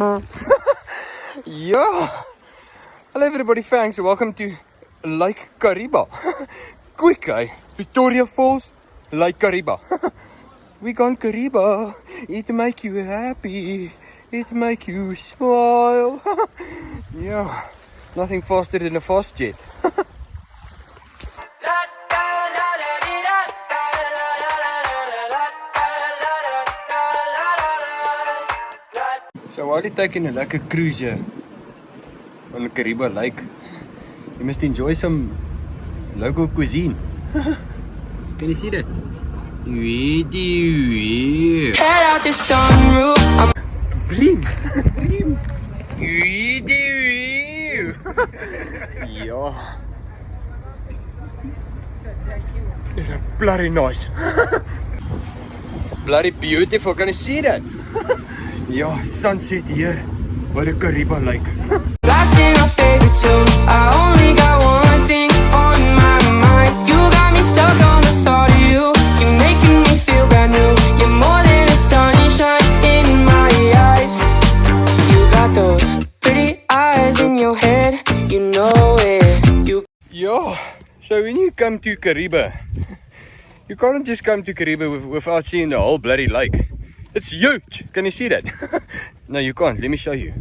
Yeah. Hello everybody, thanks. Welcome to Lake Kariba. Quick, Victoria Falls, Lake Kariba. We gone Kariba. It make you happy. It make you smile. Yeah. Nothing faster than a fast jet. So while you're taking a lekker cruise here on the Kariba Lake, you must enjoy some local cuisine. Can you see that? Head out the sunroof. Bream! Bream! Ja. It's a bloody nice. Bloody beautiful, can you see that? Yeah, sunset here by the Kariba Lake. Blasting our favorite tunes. I only got one thing on my mind. You got me stuck on the thought of you. You're making me feel brand new. You're more than a sunshine in my eyes. You got those pretty eyes in your head. You know it. Yeah, so when you come to Kariba, you can't just come to Kariba without seeing the whole bloody lake. It's huge. Can you see that? No, you can't. Let me show you.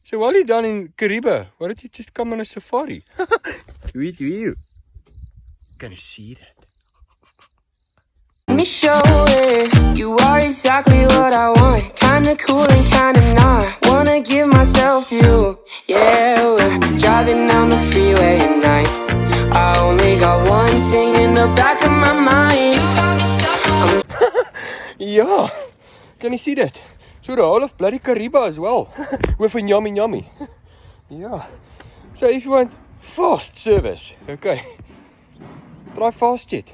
So while you're down in Kariba, why don't you just come on a safari? Can you see that? Let me show it. You are exactly what I want. Kinda cool and kinda not. Wanna give myself to you. Yeah, we're driving down the freeway at night. I only got one thing in the back of my mind. Yeah, can you see that? So the whole of bloody Kariba as well, with a yummy yummy. Yeah, so if you want fast service, okay, try FastJet.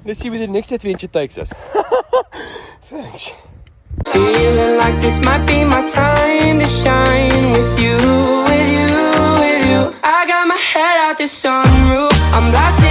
Let's see where the next adventure takes us. Thanks. Feeling like this might be my time to shine with you, with you, with you. I got my head out the sunroof. I'm blasting